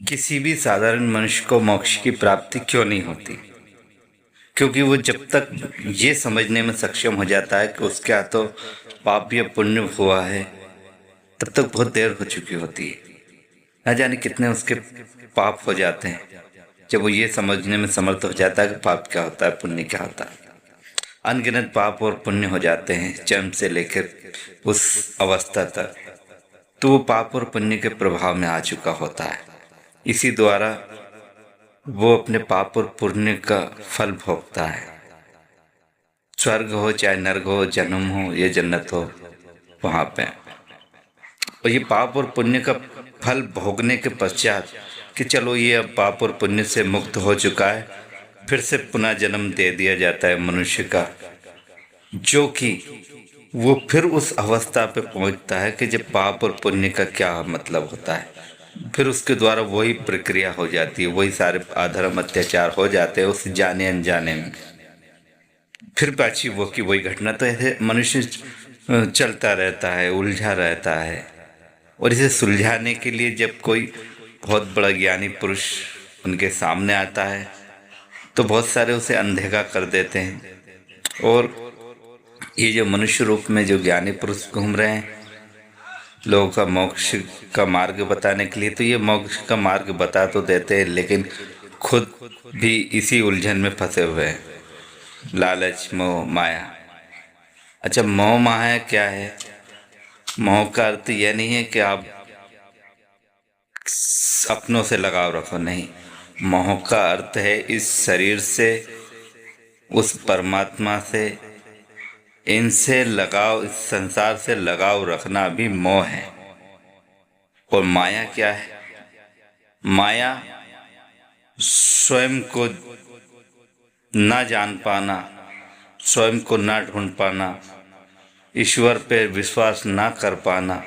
किसी भी साधारण मनुष्य को मोक्ष की प्राप्ति क्यों नहीं होती? क्योंकि वो जब तक ये समझने में सक्षम हो जाता है कि उसके हाथों पाप या पुण्य हुआ है, तब तक बहुत देर हो चुकी होती है। न जाने कितने उसके पाप हो जाते हैं जब वो ये समझने में समर्थ हो जाता है कि पाप क्या होता है, पुण्य क्या होता है। अनगिनत पाप और पुण्य हो जाते हैं जन्म से लेकर उस अवस्था तक। तो वो पाप और पुण्य के प्रभाव में आ चुका होता है। इसी द्वारा वो अपने पाप और पुण्य का फल भोगता है। स्वर्ग हो चाहे नर्क हो, जन्म हो या जन्नत हो, वहां पे। और ये पाप और पुण्य का फल भोगने के पश्चात कि चलो ये अब पाप और पुण्य से मुक्त हो चुका है, फिर से पुनः जन्म दे दिया जाता है मनुष्य का, जो कि वो फिर उस अवस्था पे पहुंचता है कि जब पाप और पुण्य का क्या मतलब होता है। फिर उसके द्वारा वही प्रक्रिया हो जाती है, वही सारे अधर्म अत्याचार हो जाते हैं उस जाने अनजाने में। फिर पाछी वो की वही घटना। तो ऐसे मनुष्य चलता रहता है, उलझा रहता है। और इसे सुलझाने के लिए जब कोई बहुत बड़ा ज्ञानी पुरुष उनके सामने आता है तो बहुत सारे उसे अनदेखा कर देते हैं। और ये जो मनुष्य रूप में जो ज्ञानी पुरुष घूम रहे हैं लोगों का मोक्ष का मार्ग बताने के लिए, तो ये मोक्ष का मार्ग बता तो देते हैं लेकिन खुद भी इसी उलझन में फंसे हुए हैं। लालच, मोह, माया। अच्छा, मोह माया क्या है? मोह का अर्थ यह नहीं है कि आप अपनों से लगाव रखो, नहीं। मोह का अर्थ है इस शरीर से, उस परमात्मा से, इनसे लगाव, इस संसार से लगाव रखना भी मोह है। और माया क्या है? माया स्वयं को ना जान पाना, स्वयं को ना ढूंढ पाना, ईश्वर पे विश्वास ना कर पाना,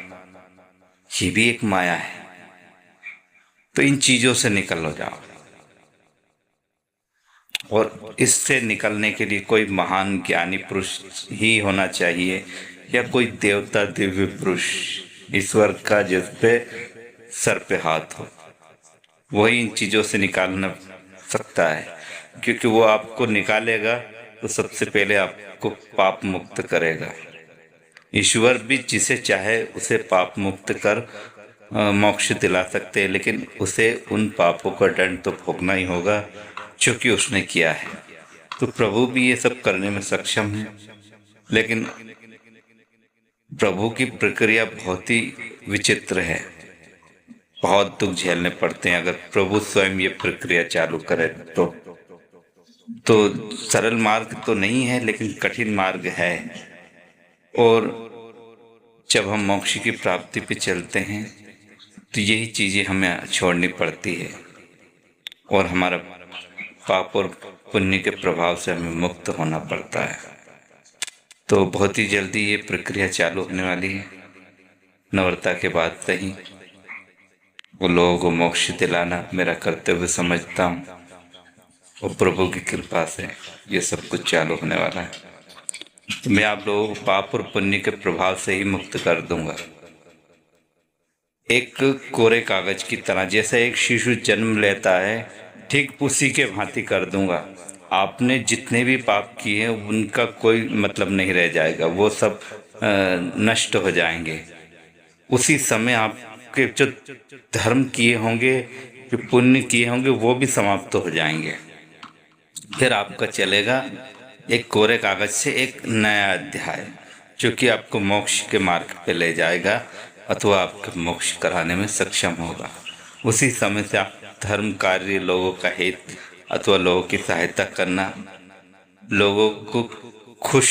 ये भी एक माया है। तो इन चीजों से निकल हो जाओ। और इससे निकलने के लिए कोई महान ज्ञानी पुरुष ही होना चाहिए, या कोई देवता, दिव्य पुरुष, ईश्वर का जिस पे सर पे हाथ हो, वही इन चीजों से निकालना सकता है। क्योंकि वो आपको निकालेगा तो सबसे पहले आपको पाप मुक्त करेगा। ईश्वर भी जिसे चाहे उसे पाप मुक्त कर मोक्ष दिला सकते हैं, लेकिन उसे उन पापों का दंड तो भोगना ही होगा जो कि उसने किया है। तो प्रभु भी ये सब करने में सक्षम है, लेकिन प्रभु की प्रक्रिया बहुत ही विचित्र है। बहुत दुख झेलने पड़ते हैं अगर प्रभु स्वयं ये प्रक्रिया चालू करे तो सरल मार्ग तो नहीं है, लेकिन कठिन मार्ग है। और जब हम मोक्ष की प्राप्ति पे चलते हैं तो यही चीजें हमें छोड़नी पड़ती है और हमारा पाप और पुण्य के प्रभाव से हमें मुक्त होना पड़ता है। तो बहुत ही जल्दी ये प्रक्रिया चालू होने वाली है। नवरता के बाद से ही वो लोगों को मोक्ष दिलाना मेरा कर्तव्य समझता हूँ, और प्रभु की कृपा से ये सब कुछ चालू होने वाला है। तो मैं आप लोगों को पाप और पुण्य के प्रभाव से ही मुक्त कर दूंगा। एक कोरे कागज की तरह, जैसे एक शिशु जन्म लेता है, ठीक उसी के भांति कर दूंगा। आपने जितने भी पाप किए हैं उनका कोई मतलब नहीं रह जाएगा, वो सब नष्ट हो जाएंगे। उसी समय आपके जो धर्म किए होंगे, जो पुण्य किए होंगे, वो भी समाप्त हो जाएंगे। फिर आपका चलेगा एक कोरे कागज से एक नया अध्याय, जो कि आपको मोक्ष के मार्ग पे ले जाएगा अथवा आपको मोक्ष कराने में सक्षम होगा। उसी समय से आप धर्म कार्य, लोगों का हित अथवा लोगों की सहायता करना, लोगों को खुश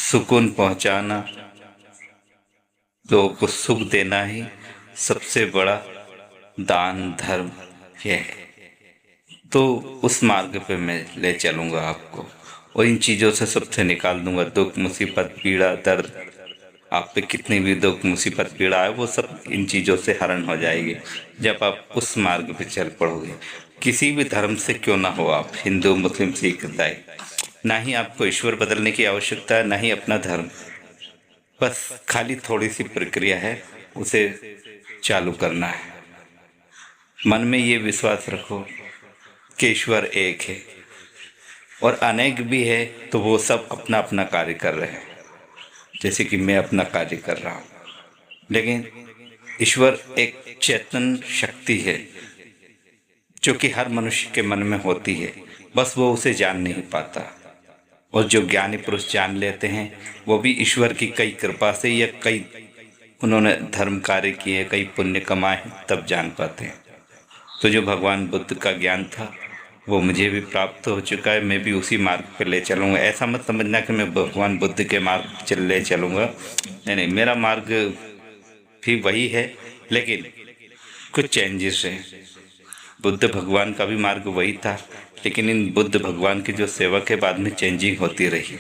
सुकून पहुंचाना, लोगों को सुख देना ही सबसे बड़ा दान धर्म है। तो उस मार्ग पे मैं ले चलूँगा आपको, और इन चीज़ों से सबसे निकाल दूंगा। दुख, मुसीबत, पीड़ा, दर्द, आप पे कितनी भी दुख, मुसीबत, पीड़ा है, वो सब इन चीज़ों से हरण हो जाएगी जब आप उस मार्ग पे चल पड़ोगे। किसी भी धर्म से क्यों ना हो आप, हिंदू, मुस्लिम, सिख, ईसाई, ना ही आपको ईश्वर बदलने की आवश्यकता है, ना ही अपना धर्म। बस खाली थोड़ी सी प्रक्रिया है, उसे चालू करना है। मन में ये विश्वास रखो कि ईश्वर एक है और अनेक भी है, तो वो सब अपना अपना कार्य कर रहे हैं। जैसे कि मैं अपना कार्य कर रहा हूँ, लेकिन ईश्वर एक चेतन शक्ति है जो कि हर मनुष्य के मन में होती है, बस वो उसे जान नहीं पाता। और जो ज्ञानी पुरुष जान लेते हैं वो भी ईश्वर की कई कृपा से या कई उन्होंने धर्म कार्य किए, कई पुण्य कमाए, तब जान पाते हैं। तो जो भगवान बुद्ध का ज्ञान था वो मुझे भी प्राप्त हो चुका है, मैं भी उसी मार्ग पर ले चलूँगा। ऐसा मत समझना कि मैं भगवान बुद्ध के मार्ग ले चलूँगा, नहीं नहीं, मेरा मार्ग भी वही है, लेकिन कुछ चेंजेस हैं। बुद्ध भगवान का भी मार्ग वही था, लेकिन इन बुद्ध भगवान के जो सेवक है बाद में चेंजिंग होती रही।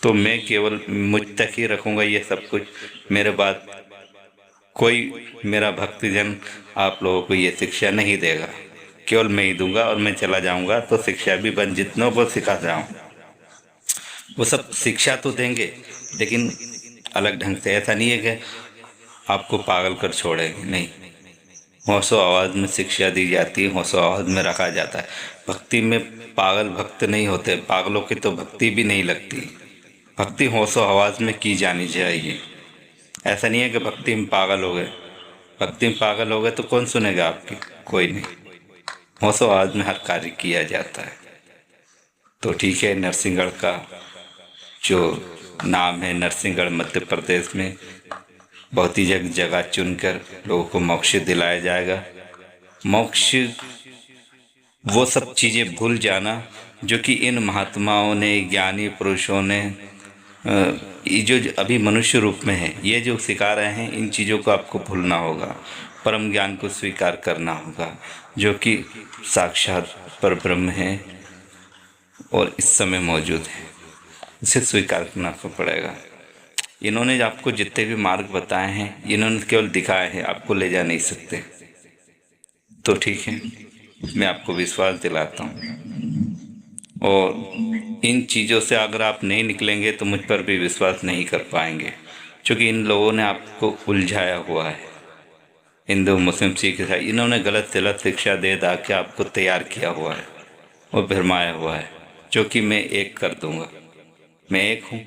तो मैं केवल मुझ तक ही रखूँगा ये सब कुछ, मेरे बाद कोई मेरा भक्तजन आप लोगों को ये शिक्षा नहीं देगा, केवल मैं ही दूंगा। और मैं चला जाऊंगा तो शिक्षा भी बन जितनों को सिखा जाऊँ, वो सब शिक्षा तो देंगे लेकिन अलग ढंग से। ऐसा नहीं है कि आपको पागल कर छोड़ेंगे, नहीं। होशो आवाज़ में शिक्षा दी जाती है, होशो आवाज़ में रखा जाता है। भक्ति में पागल भक्त नहीं होते, पागलों की तो भक्ति भी नहीं लगती। भक्ति होशो आवाज़ में की जानी चाहिए। ऐसा नहीं है कि भक्ति में पागल हो गए, भक्ति में पागल हो गए तो कौन सुनेगा आपकी, कोई नहीं। होशो आवाज़ में हर कार्य किया जाता है। तो ठीक है, नरसिंहगढ़ का जो नाम है, नरसिंहगढ़ मध्य प्रदेश में बहुत ही जगह चुनकर लोगों को मोक्ष दिलाया जाएगा। मोक्ष वो सब चीज़ें भूल जाना जो कि इन महात्माओं ने, ज्ञानी पुरुषों ने ये जो अभी मनुष्य रूप में है, ये जो सिखा रहे हैं, इन चीज़ों को आपको भूलना होगा। परम ज्ञान को स्वीकार करना होगा जो कि साक्षात परब्रह्म है और इस समय मौजूद है, इसे स्वीकार करना पड़ेगा। इन्होंने आपको जितने भी मार्ग बताए हैं, इन्होंने केवल दिखाए हैं, आपको ले जा नहीं सकते। तो ठीक है, मैं आपको विश्वास दिलाता हूँ, और इन चीज़ों से अगर आप नहीं निकलेंगे तो मुझ पर भी विश्वास नहीं कर पाएंगे, क्योंकि इन लोगों ने आपको उलझाया हुआ है। हिंदू मुस्लिम सिख ईसाई, इन्होंने गलत शिक्षा दे दा के आपको तैयार किया हुआ है और भरमाया हुआ है, जो कि मैं एक कर दूंगा। मैं एक हूँ,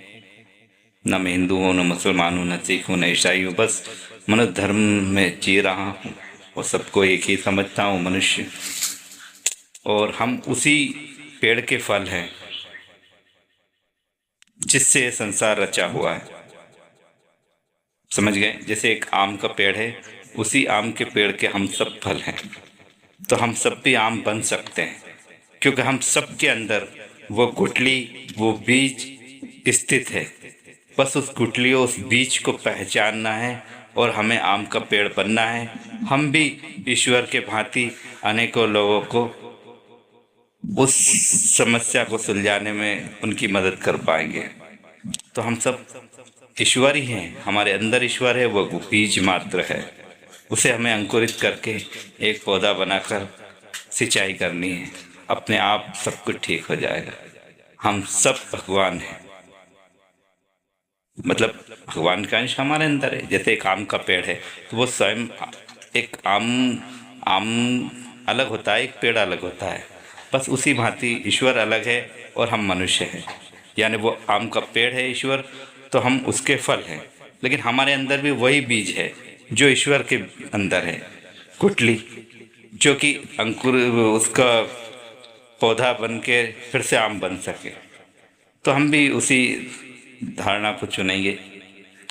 न मैं हिंदू हूँ, न मुसलमान हूँ, न सिख हूँ, न ईसाई हूँ, बस मनुष्य धर्म में जी रहा हूँ और सबको एक ही समझता हूँ, मनुष्य। और हम उसी पेड़ के फल हैं जिससे संसार रचा हुआ है, समझ गए? जैसे एक आम का पेड़ है, उसी आम के पेड़ के हम सब फल हैं। तो हम सब भी आम बन सकते हैं, क्योंकि हम सब के अंदर वो गुठली, वो बीज स्थित है। बस उस गुठली और उस बीज को पहचानना है और हमें आम का पेड़ बनना है। हम भी ईश्वर के भांति अनेकों लोगों को उस समस्या को सुलझाने में उनकी मदद कर पाएंगे। तो हम सब ईश्वर ही हैं, हमारे अंदर ईश्वर है, वो बीज मात्र है। उसे हमें अंकुरित करके एक पौधा बनाकर सिंचाई करनी है, अपने आप सब कुछ ठीक हो जाएगा। हम सब भगवान हैं, मतलब भगवान का अंश हमारे अंदर है। जैसे एक आम का पेड़ है तो वो स्वयं एक आम अलग होता है, एक पेड़ अलग होता है। बस उसी भांति ईश्वर अलग है और हम मनुष्य हैं, यानी वो आम का पेड़ है ईश्वर, तो हम उसके फल हैं। लेकिन हमारे अंदर भी वही बीज है जो ईश्वर के अंदर है, गुठली, जो कि अंकुर उसका पौधा बन के फिर से आम बन सके। तो हम भी उसी धारणा को चुनेंगे,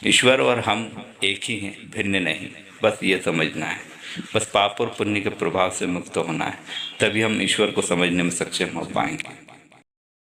ईश्वर और हम एक ही हैं, भिन्न नहीं। बस ये समझना है, बस पाप और पुण्य के प्रभाव से मुक्त होना है, तभी हम ईश्वर को समझने में सक्षम हो पाएंगे।